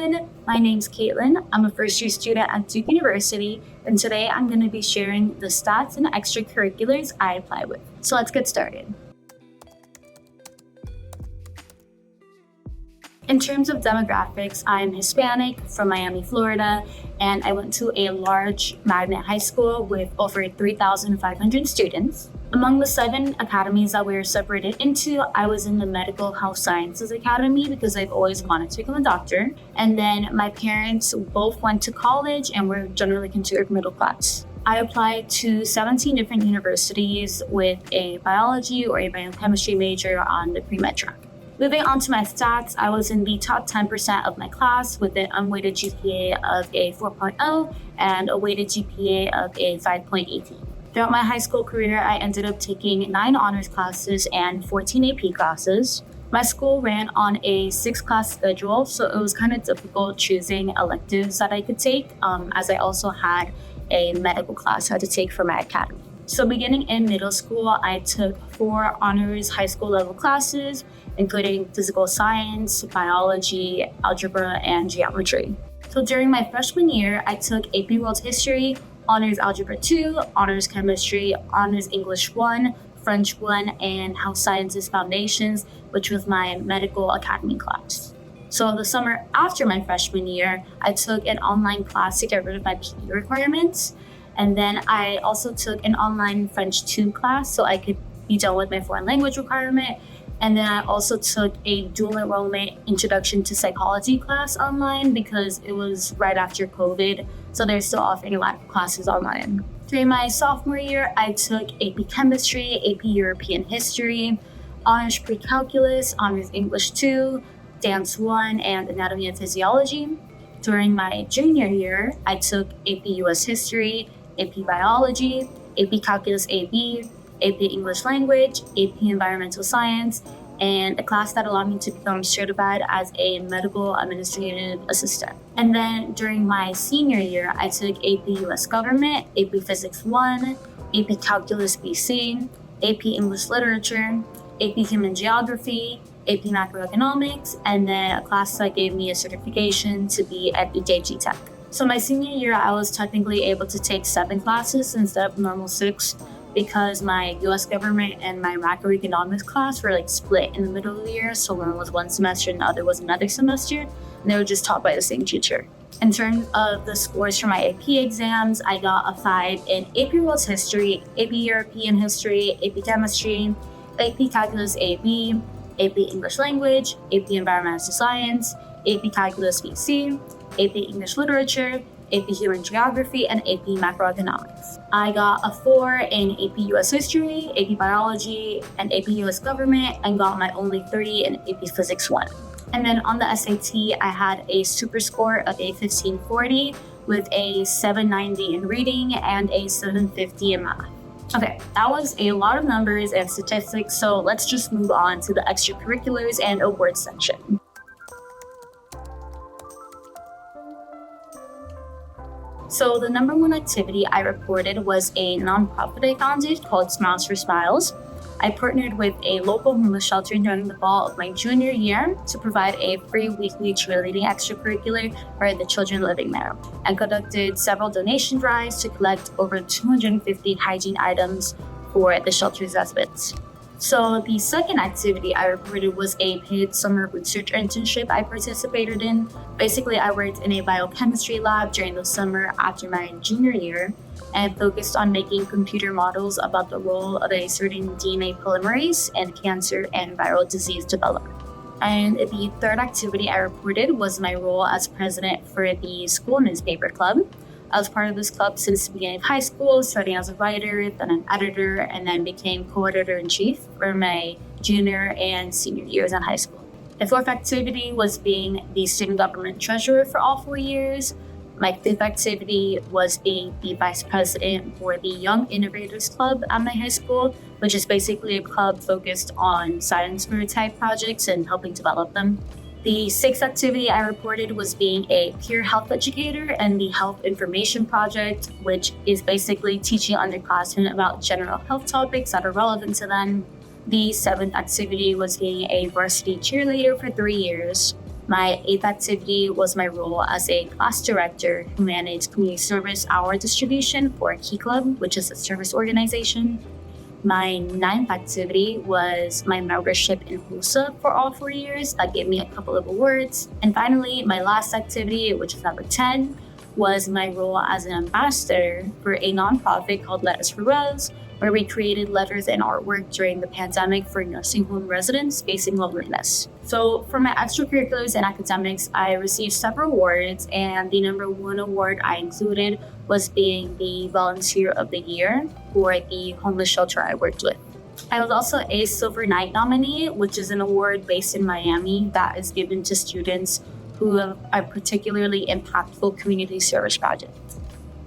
everyone, my name's Caitlin. I'm a first-year student at Duke University, and today I'm going to be sharing the stats and extracurriculars I apply with. So let's get started. In terms of demographics, I'm Hispanic from Miami, Florida, and I went to a large magnet high school with over 3,500 students. Among the 7 academies that we were separated into, I was in the Medical Health Sciences Academy because I've always wanted to become a doctor. And then my parents both went to college and were generally considered middle class. I applied to 17 different universities with a biology or a biochemistry major on the pre-med track. Moving on to my stats, I was in the top 10% of my class with an unweighted GPA of a 4.0 and a weighted GPA of a 5.18. Throughout my high school career, I ended up taking 9 honors classes and 14 AP classes. My school ran on a 6-class schedule, so it was kind of difficult choosing electives that I could take, as I also had a medical class I had to take for my academy. So beginning in middle school, I took 4 honors high school level classes, including physical science, biology, algebra, and geometry. So during my freshman year, I took AP World History, Honors Algebra 2, Honors Chemistry, Honors English 1, French 1, and Health Sciences Foundations, which was my medical academy class. So the summer after my freshman year, I took an online class to get rid of my PE requirements. And then I also took an online French 2 class so I could be done with my foreign language requirement. And then I also took a dual enrollment Introduction to Psychology class online because it was right after COVID, so they're still offering a lot of classes online. During my sophomore year, I took AP Chemistry, AP European History, Honors Pre-Calculus, Honors English 2, Dance 1, and Anatomy and Physiology. During my junior year, I took AP US History, AP Biology, AP Calculus AB, AP English Language, AP Environmental Science, and a class that allowed me to become certified as a medical administrative assistant. And then during my senior year, I took AP US Government, AP Physics 1, AP Calculus BC, AP English Literature, AP Human Geography, AP Macroeconomics, and then a class that gave me a certification to be at EJG Tech. So my senior year, I was technically able to take 7 classes instead of normal 6 because my US government and my macroeconomics class were split in the middle of the year. So one was one semester and the other was another semester, and they were just taught by the same teacher. In terms of the scores for my AP exams, I got a 5 in AP World History, AP European History, AP Chemistry, AP Calculus AB, AP English Language, AP Environmental Science, AP Calculus BC, AP English Literature, AP Human Geography, and AP Macroeconomics. I got a 4 in AP US History, AP Biology, and AP US Government, and got my only 3 in AP Physics 1. And then on the SAT, I had a super score of a 1540 with a 790 in reading and a 750 in math. Okay, that was a lot of numbers and statistics, so let's just move on to the extracurriculars and awards section. So the number 1 activity I reported was a nonprofit I founded called Smiles for Smiles. I partnered with a local homeless shelter during the fall of my junior year to provide a free weekly cheerleading extracurricular for the children living there, and conducted several donation drives to collect over 250 hygiene items for the shelter's residents. So the second activity I reported was a paid summer research internship I participated in. Basically, I worked in a biochemistry lab during the summer after my junior year and focused on making computer models about the role of a certain DNA polymerase in cancer and viral disease development. And the third activity I reported was my role as president for the school newspaper club. I was part of this club since the beginning of high school, starting as a writer, then an editor, and then became co-editor-in-chief for my junior and senior years in high school. The fourth activity was being the student government treasurer for all 4 years. My fifth activity was being the vice president for the Young Innovators Club at my high school, which is basically a club focused on science fair type projects and helping develop them. The sixth activity I reported was being a peer health educator in the Health Information Project, which is basically teaching underclassmen about general health topics that are relevant to them. The seventh activity was being a varsity cheerleader for 3 years. My eighth activity was my role as a class director who managed community service hour distribution for Key Club, which is a service organization. My ninth activity was my membership in HUSA for all 4 years. That gave me a couple of awards. And finally, my last activity, which is number 10, was my role as an ambassador for a nonprofit called Letters for Rose, where we created letters and artwork during the pandemic for nursing home residents facing loneliness. So for my extracurriculars and academics, I received several awards, and the number one award I included was being the Volunteer of the Year for the homeless shelter I worked with. I was also a Silver Knight nominee, which is an award based in Miami that is given to students who have a particularly impactful community service project.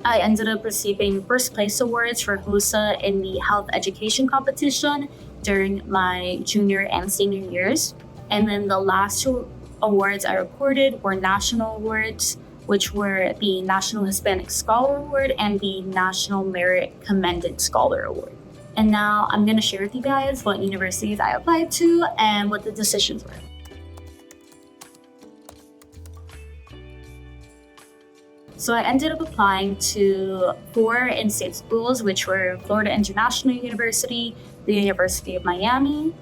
I ended up receiving first place awards for HUSA in the health education competition during my junior and senior years. And then the last two awards I recorded were national awards, which were the National Hispanic Scholar Award and the National Merit Commended Scholar Award. And now I'm going to share with you guys what universities I applied to and what the decisions were. So I ended up applying to 4 in-state schools, which were Florida International University, the University of Miami,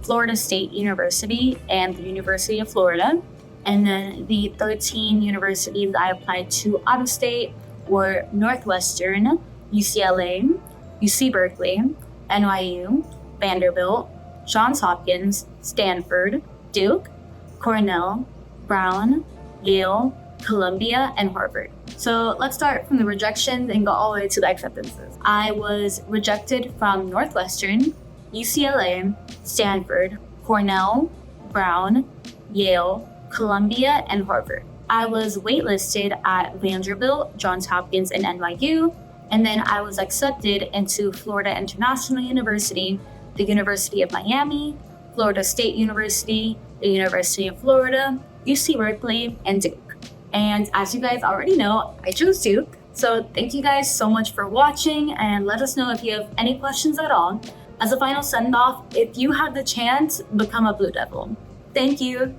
Florida State University, and the University of Florida. And then the 13 universities I applied to out of state were Northwestern, UCLA, UC Berkeley, NYU, Vanderbilt, Johns Hopkins, Stanford, Duke, Cornell, Brown, Yale, Columbia, and Harvard. So let's start from the rejections and go all the way to the acceptances. I was rejected from Northwestern, UCLA, Stanford, Cornell, Brown, Yale, Columbia, and Harvard. I was waitlisted at Vanderbilt, Johns Hopkins, and NYU, and then I was accepted into Florida International University, the University of Miami, Florida State University, the University of Florida, UC Berkeley, and Duke. And as you guys already know, I chose Duke. So thank you guys so much for watching, and let us know if you have any questions at all. As a final send-off, if you have the chance, become a Blue Devil. Thank you.